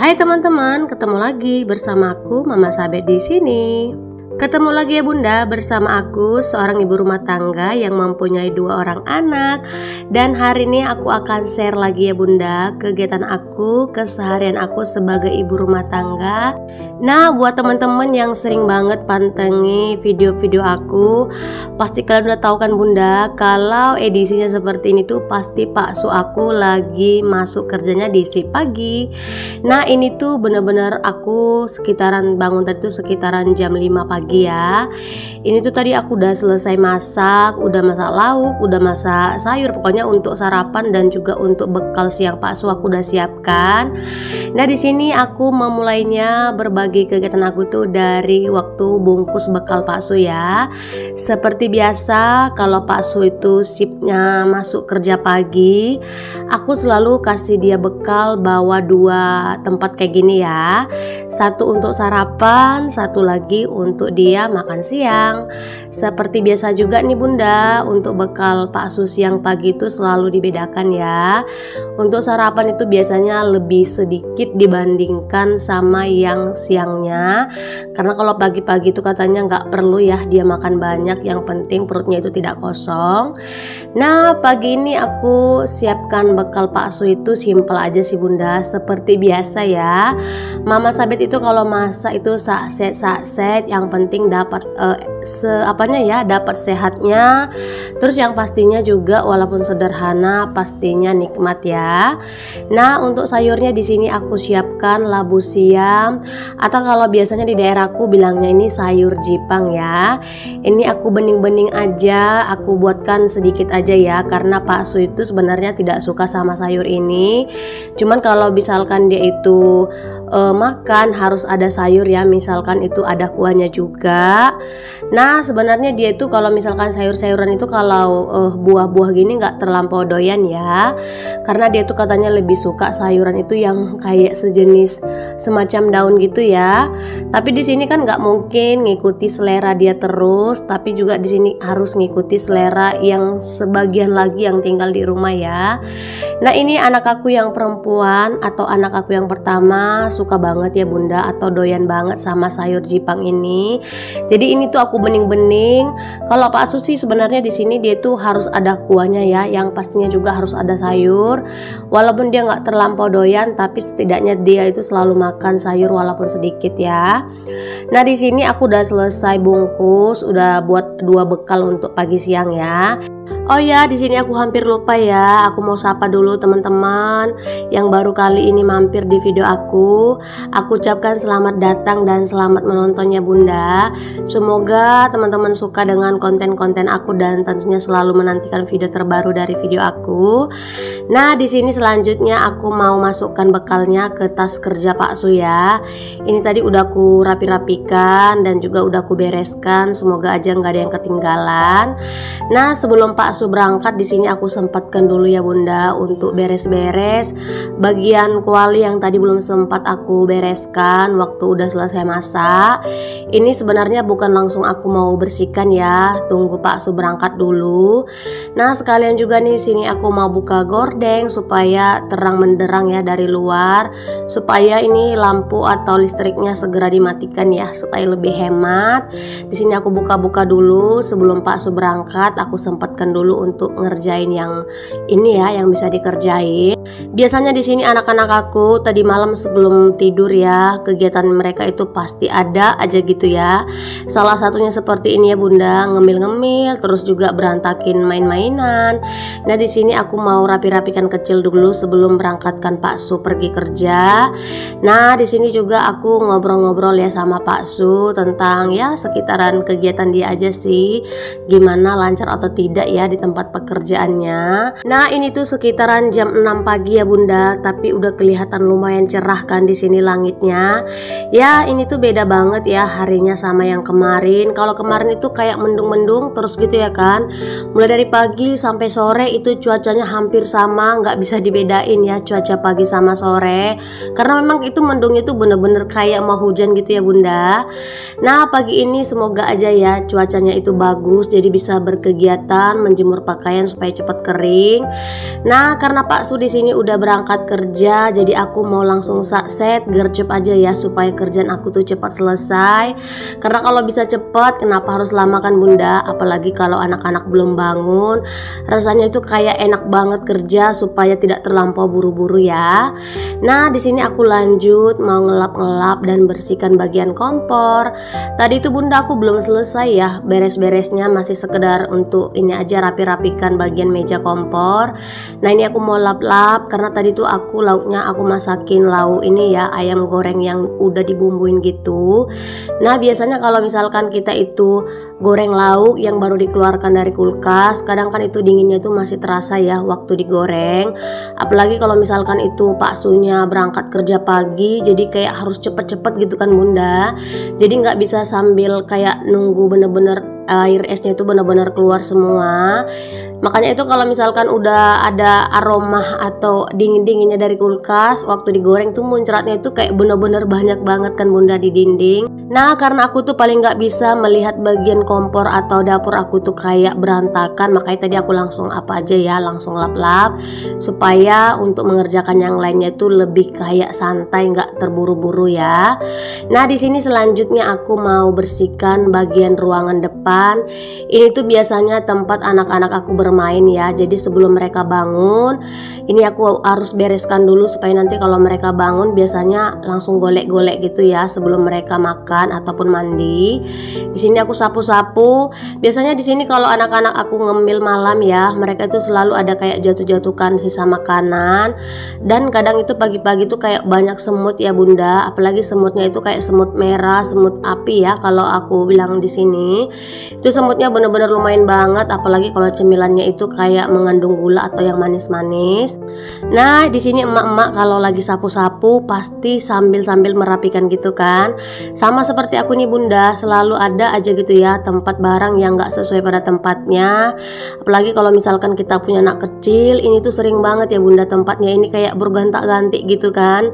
Hai teman-teman, ketemu lagi bersama aku Mama Sabet di sini. Ketemu lagi ya Bunda bersama aku, seorang ibu rumah tangga yang mempunyai 2 orang anak. Dan hari ini aku akan share lagi ya Bunda kegiatan aku, keseharian aku sebagai ibu rumah tangga. Nah, buat teman-teman yang sering banget pantengi video-video aku, pasti kalian udah tahu kan Bunda, kalau edisinya seperti ini tuh pasti Pak Su aku lagi masuk kerjanya di shift pagi. Nah, ini tuh bener-bener aku sekitaran bangun tadi tuh sekitaran jam 5 pagi ya. Ini tuh tadi aku udah selesai masak, udah masak lauk, udah masak sayur, pokoknya untuk sarapan dan juga untuk bekal siang Pak Su aku udah siapkan. Nah, di sini aku memulainya berbagi kegiatan aku tuh dari waktu bungkus bekal Pak Su ya. Seperti biasa kalau Pak Su itu shiftnya masuk kerja pagi, aku selalu kasih dia bekal bawa 2 tempat kayak gini ya. Satu untuk sarapan, satu lagi untuk dia makan siang. Seperti biasa juga nih Bunda, untuk bekal Pak Su siang pagi itu selalu dibedakan ya. Untuk sarapan itu biasanya lebih sedikit dibandingkan sama yang siangnya, karena kalau pagi-pagi itu katanya nggak perlu ya dia makan banyak, yang penting perutnya itu tidak kosong. Nah, pagi ini aku siapkan bekal Pak Su itu simple aja sih Bunda, seperti biasa ya. Mama Sabet itu kalau masak itu sakset, yang penting dapat dapat sehatnya. Terus yang pastinya juga walaupun sederhana pastinya nikmat ya. Nah, untuk sayurnya di sini aku siapkan labu siam, atau kalau biasanya di daerahku bilangnya ini sayur jipang ya. Ini aku bening-bening aja, aku buatkan sedikit aja ya, karena Pak Su itu sebenarnya tidak suka sama sayur ini. Cuman kalau misalkan dia itu makan harus ada sayur ya, misalkan itu ada kuahnya juga. Nah, sebenarnya dia itu kalau misalkan sayur-sayuran itu kalau buah-buah gini nggak terlampau doyan ya, karena dia tuh katanya lebih suka sayuran itu yang kayak sejenis semacam daun gitu ya. Tapi di sini kan nggak mungkin ngikuti selera dia terus, tapi juga di sini harus ngikuti selera yang sebagian lagi yang tinggal di rumah ya. Nah, ini anak aku yang perempuan atau anak aku yang pertama suka banget ya Bunda, atau doyan banget sama sayur jipang ini. Jadi ini tuh aku bening-bening. Kalau Pak Susi sebenarnya di sini dia tuh harus ada kuahnya ya, yang pastinya juga harus ada sayur. Walaupun dia nggak terlampau doyan, tapi setidaknya dia itu selalu makan sayur walaupun sedikit ya. Nah, di sini aku udah selesai bungkus, udah buat 2 bekal untuk pagi siang ya. Oh ya, di sini aku hampir lupa ya. Aku mau sapa dulu teman-teman yang baru kali ini mampir di video aku. Aku ucapkan selamat datang dan selamat menontonnya Bunda. Semoga teman-teman suka dengan konten-konten aku dan tentunya selalu menantikan video terbaru dari video aku. Nah, di sini selanjutnya aku mau masukkan bekalnya ke tas kerja Pak Su ya. Ini tadi udah aku rapi-rapikan dan juga udah aku bereskan. Semoga aja nggak ada yang ketinggalan. Nah, sebelum Pak Su berangkat di sini aku sempatkan dulu ya Bunda untuk beres-beres bagian kuali yang tadi belum sempat aku bereskan waktu udah selesai masak. Ini sebenarnya bukan langsung aku mau bersihkan ya, tunggu Pak Su berangkat dulu. Nah, sekalian juga nih sini aku mau buka gordeng supaya terang menderang ya dari luar, supaya ini lampu atau listriknya segera dimatikan ya, supaya lebih hemat. Di sini aku buka-buka dulu sebelum Pak Su berangkat, aku sempatkan dulu untuk ngerjain yang ini ya, yang bisa dikerjain. Biasanya di sini anak-anak aku tadi malam sebelum tidur ya, kegiatan mereka itu pasti ada aja gitu ya. Salah satunya seperti ini ya Bunda, ngemil-ngemil, terus juga berantakin main-mainan. Nah, di sini aku mau rapi-rapikan kecil dulu sebelum berangkatkan Pak Su pergi kerja. Nah, di sini juga aku ngobrol-ngobrol ya sama Pak Su tentang ya sekitaran kegiatan dia aja sih, gimana lancar atau tidak ya di tempat pekerjaannya. Nah, ini tuh sekitaran jam 6 pagi ya Bunda, tapi udah kelihatan lumayan cerah kan di sini langitnya. Ya, ini tuh beda banget ya harinya sama yang kemarin. Kalau kemarin itu kayak mendung-mendung terus gitu ya kan. Mulai dari pagi sampai sore itu cuacanya hampir sama, nggak bisa dibedain ya cuaca pagi sama sore. Karena memang itu mendungnya tuh bener-bener kayak mau hujan gitu ya Bunda. Nah, pagi ini semoga aja ya cuacanya itu bagus, jadi bisa berkegiatan menjemur pakaian supaya cepat kering. Nah, karena Pak Su di sini udah berangkat kerja, jadi aku mau langsung set gercep aja ya supaya kerjaan aku tuh cepat selesai. Karena kalau bisa cepat, kenapa harus lama kan Bunda? Apalagi kalau anak-anak belum bangun. Rasanya itu kayak enak banget kerja supaya tidak terlampau buru-buru ya. Nah, di sini aku lanjut mau ngelap-ngelap dan bersihkan bagian kompor. Tadi itu Bunda aku belum selesai ya beres-beresnya, masih sekedar untuk ini aja rapi-rapikan bagian meja kompor. Nah, ini aku mau lap-lap karena tadi tuh aku lauknya aku masakin lauk ini ya, ayam goreng yang udah dibumbuin gitu. Nah, biasanya kalau misalkan kita itu goreng lauk yang baru dikeluarkan dari kulkas, kadang kan itu dinginnya itu masih terasa ya waktu digoreng. Apalagi kalau misalkan itu Pak Sunya berangkat kerja pagi, jadi kayak harus cepet-cepet gitu kan Bunda. Jadi nggak bisa sambil kayak nunggu bener-bener air esnya itu benar-benar keluar semua. Makanya itu kalau misalkan udah ada aroma atau dingin-dinginnya dari kulkas, waktu digoreng tuh muncratnya itu kayak bener-bener banyak banget kan Bunda di dinding. Nah, karena aku tuh paling nggak bisa melihat bagian kompor atau dapur aku tuh kayak berantakan, makanya tadi aku langsung apa aja ya, langsung lap-lap supaya untuk mengerjakan yang lainnya itu lebih kayak santai, nggak terburu-buru ya. Nah, di sini selanjutnya aku mau bersihkan bagian ruangan depan. Ini tuh biasanya tempat anak-anak aku bermain ya. Jadi sebelum mereka bangun, ini aku harus bereskan dulu supaya nanti kalau mereka bangun biasanya langsung golek-golek gitu ya sebelum mereka makan ataupun mandi. Di sini aku sapu-sapu. Biasanya di sini kalau anak-anak aku ngemil malam ya, mereka itu selalu ada kayak jatuh-jatuhkan sisa makanan. Dan kadang itu pagi-pagi tuh kayak banyak semut ya Bunda, apalagi semutnya itu kayak semut merah, semut api ya kalau aku bilang di sini. Itu semutnya bener-bener lumayan banget, apalagi kalau cemilannya itu kayak mengandung gula atau yang manis-manis. Nah, di sini emak-emak kalau lagi sapu-sapu pasti sambil merapikan gitu kan. Sama seperti aku nih Bunda, selalu ada aja gitu ya tempat barang yang nggak sesuai pada tempatnya. Apalagi kalau misalkan kita punya anak kecil, ini tuh sering banget ya Bunda tempatnya ini kayak berganti-ganti gitu kan.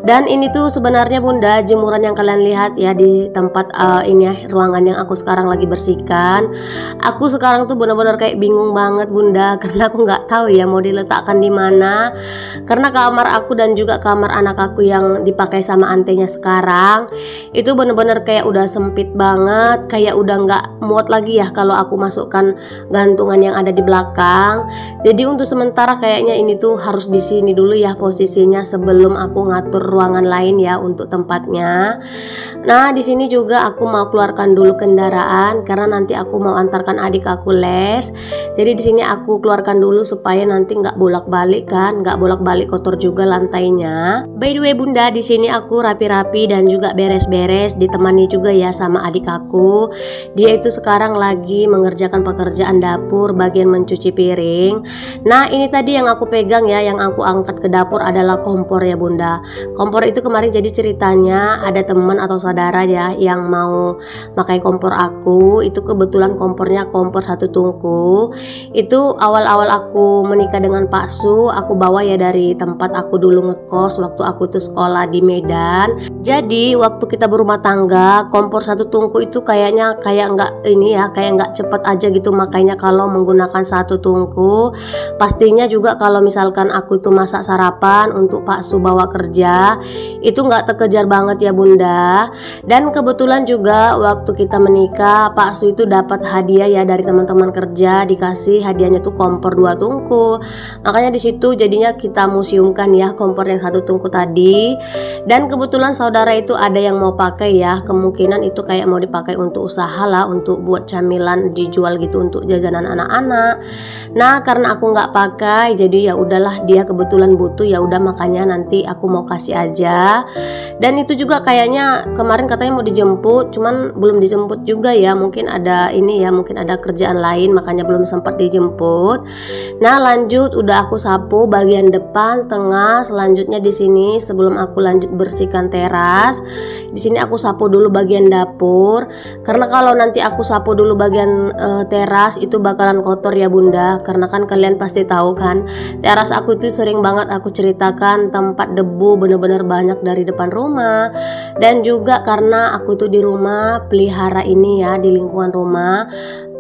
Dan ini tuh sebenarnya Bunda jemuran yang kalian lihat ya di tempat ini ya, ruangan yang aku sekarang lagi bersihkan. Aku sekarang tuh benar-benar kayak bingung banget Bunda karena aku nggak tahu ya mau diletakkan di mana. Karena kamar aku dan juga kamar anak aku yang dipakai sama antenya sekarang itu benar-benar kayak udah sempit banget, kayak udah nggak muat lagi ya kalau aku masukkan gantungan yang ada di belakang. Jadi untuk sementara kayaknya ini tuh harus di sini dulu ya posisinya sebelum aku ngatur ruangan lain ya untuk tempatnya. Nah, di sini juga aku mau keluarkan dulu kendaraan karena nanti aku mau antarkan adik aku les. Jadi di sini aku keluarkan dulu supaya nanti nggak bolak-balik kan, nggak bolak-balik kotor juga lantainya. By the way Bunda, di sini aku rapi-rapi dan juga beres-beres, ditemani juga ya sama adik aku. Dia itu sekarang lagi mengerjakan pekerjaan dapur bagian mencuci piring. Nah, ini tadi yang aku pegang ya, yang aku angkat ke dapur adalah kompor ya Bunda. Kompor itu kemarin jadi ceritanya ada teman atau saudara ya yang mau pakai kompor aku. Itu kebetulan kompornya kompor satu tungku. Itu awal-awal aku menikah dengan Pak Su, aku bawa ya dari tempat aku dulu ngekos waktu aku tuh sekolah di Medan. Jadi waktu kita berumah tangga, kompor satu tungku itu kayaknya kayak nggak ini ya, kayak nggak cepet aja gitu. Makanya kalau menggunakan satu tungku, pastinya juga kalau misalkan aku tuh masak sarapan untuk Pak Su bawa kerja, itu nggak terkejar banget ya Bunda. Dan kebetulan juga waktu kita menikah, Pak Su itu dapat hadiah ya dari teman-teman kerja, dikasih hadiahnya tuh kompor 2 tungku. Makanya di situ jadinya kita museumkan ya kompor yang 1 tungku tadi. Dan kebetulan saudara itu ada yang mau pakai ya, kemungkinan itu kayak mau dipakai untuk usaha lah, untuk buat camilan dijual gitu untuk jajanan anak-anak. Nah, karena aku nggak pakai, jadi ya udahlah, dia kebetulan butuh, ya udah makanya nanti aku mau kasih aja. Dan itu juga kayaknya kemarin katanya mau dijemput, cuman belum dijemput juga ya, mungkin ada ini ya, mungkin ada kerjaan lain makanya belum sempat dijemput. Nah, lanjut udah aku sapu bagian depan, tengah, selanjutnya di sini sebelum aku lanjut bersihkan teras. Di sini aku sapu dulu bagian dapur karena kalau nanti aku sapu dulu bagian teras itu bakalan kotor ya Bunda, karena kan kalian pasti tahu kan teras aku itu sering banget aku ceritakan tempat debu bener-bener banyak dari depan rumah. Dan juga karena aku tuh di rumah pelihara ini ya, di lingkungan rumah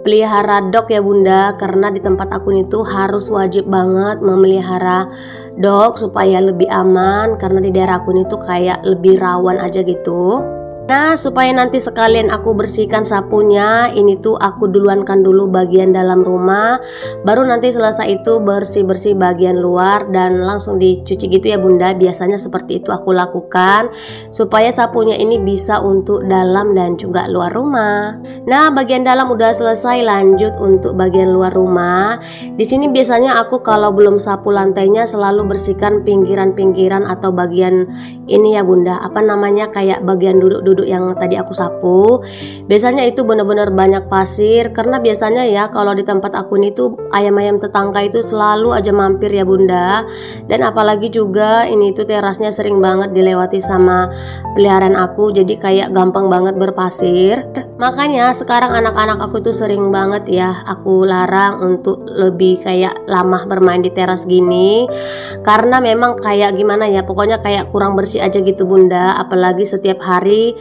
pelihara dog ya bunda, karena di tempat aku itu harus wajib banget memelihara dog supaya lebih aman, karena di daerah aku itu kayak lebih rawan aja gitu. Nah, supaya nanti sekalian aku bersihkan sapunya, ini tuh aku duluankan dulu bagian dalam rumah, baru nanti selesai itu bersih-bersih bagian luar dan langsung dicuci gitu ya bunda. Biasanya seperti itu aku lakukan supaya sapunya ini bisa untuk dalam dan juga luar rumah. Nah, bagian dalam udah selesai, lanjut untuk bagian luar rumah. Di sini biasanya aku kalau belum sapu lantainya selalu bersihkan pinggiran-pinggiran atau bagian ini ya bunda, apa namanya, kayak bagian duduk-duduk yang tadi aku sapu. Biasanya itu benar-benar banyak pasir, karena biasanya ya kalau di tempat aku ini tuh ayam-ayam tetangga itu selalu aja mampir ya bunda. Dan apalagi juga ini tuh terasnya sering banget dilewati sama peliharaan aku, jadi kayak gampang banget berpasir. Makanya sekarang anak-anak aku tuh sering banget ya aku larang untuk lebih kayak lama bermain di teras gini, karena memang kayak gimana ya, pokoknya kayak kurang bersih aja gitu bunda. Apalagi setiap hari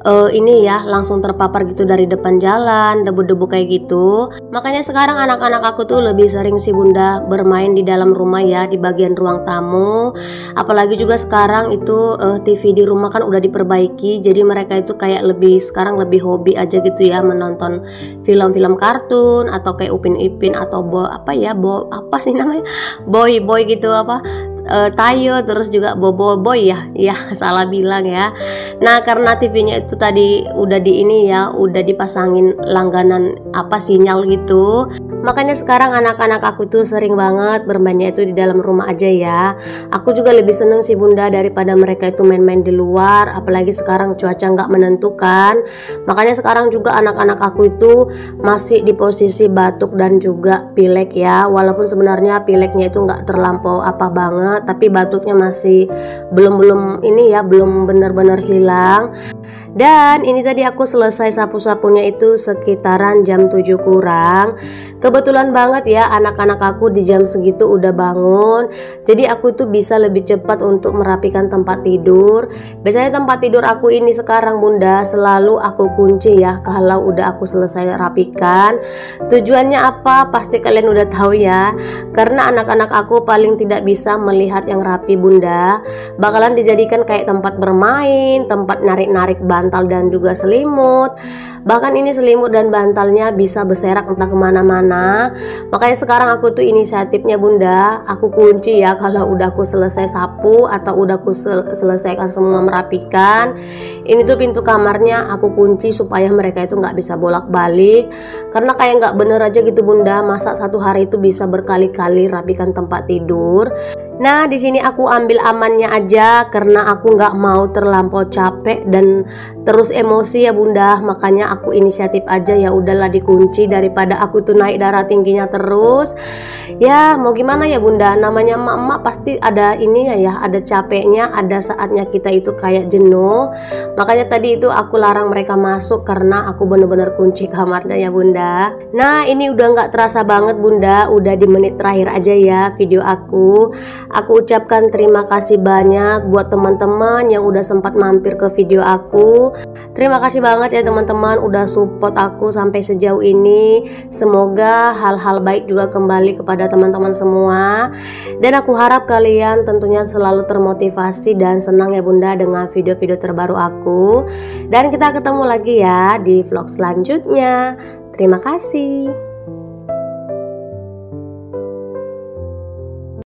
ini ya langsung terpapar gitu dari depan jalan, debu-debu kayak gitu. Makanya sekarang anak-anak aku tuh lebih sering sih bunda bermain di dalam rumah ya, di bagian ruang tamu. Apalagi juga sekarang itu TV di rumah kan udah diperbaiki, jadi mereka itu kayak sekarang lebih hobi aja gitu ya menonton film-film kartun atau kayak Upin Ipin atau apa sih namanya, boy gitu, apa Tayo, terus juga Boy ya salah bilang ya. Nah, karena TV-nya itu tadi udah udah dipasangin langganan sinyal gitu. Makanya sekarang anak-anak aku tuh sering banget bermainnya itu di dalam rumah aja ya. Aku juga lebih seneng sih bunda daripada mereka itu main-main di luar. Apalagi sekarang cuaca nggak menentukan. Makanya sekarang juga anak-anak aku itu masih di posisi batuk dan juga pilek ya. Walaupun sebenarnya pileknya itu nggak terlampau apa banget, tapi batuknya masih belum benar-benar hilang. Dan ini tadi aku selesai sapu-sapunya itu sekitaran jam 7 kurang. Kebetulan banget ya anak-anak aku di jam segitu udah bangun, jadi aku tuh bisa lebih cepat untuk merapikan tempat tidur. Biasanya tempat tidur aku ini sekarang bunda selalu aku kunci ya kalau udah aku selesai rapikan. Tujuannya apa? Pasti kalian udah tahu ya, karena anak-anak aku paling tidak bisa melihat yang rapi bunda. Bakalan dijadikan kayak tempat bermain, tempat narik-narik bantal dan juga selimut. Bahkan ini selimut dan bantalnya bisa berserak entah kemana-mana. Makanya sekarang aku tuh inisiatifnya bunda, aku kunci ya kalau udah aku selesai sapu atau udah aku selesaikan semua merapikan. Ini tuh pintu kamarnya aku kunci supaya mereka itu nggak bisa bolak-balik. Karena kayak nggak bener aja gitu bunda, masa satu hari itu bisa berkali-kali rapikan tempat tidur. Nah, di sini aku ambil amannya aja karena aku nggak mau terlampau capek dan terus emosi ya bunda. Makanya aku inisiatif aja, ya udahlah dikunci daripada aku tuh naik darah tingginya terus. Ya mau gimana ya bunda, namanya emak-emak pasti ada ada capeknya, ada saatnya kita itu kayak jenuh. Makanya tadi itu aku larang mereka masuk karena aku bener-bener kunci kamarnya ya bunda. Nah, ini udah nggak terasa banget bunda, udah di menit terakhir aja ya video aku. Aku ucapkan terima kasih banyak buat teman-teman yang udah sempat mampir ke video aku. Terima kasih banget ya teman-teman udah support aku sampai sejauh ini. Semoga hal-hal baik juga kembali kepada teman-teman semua. Dan aku harap kalian tentunya selalu termotivasi dan senang ya bunda dengan video-video terbaru aku. Dan kita ketemu lagi ya di vlog selanjutnya. Terima kasih.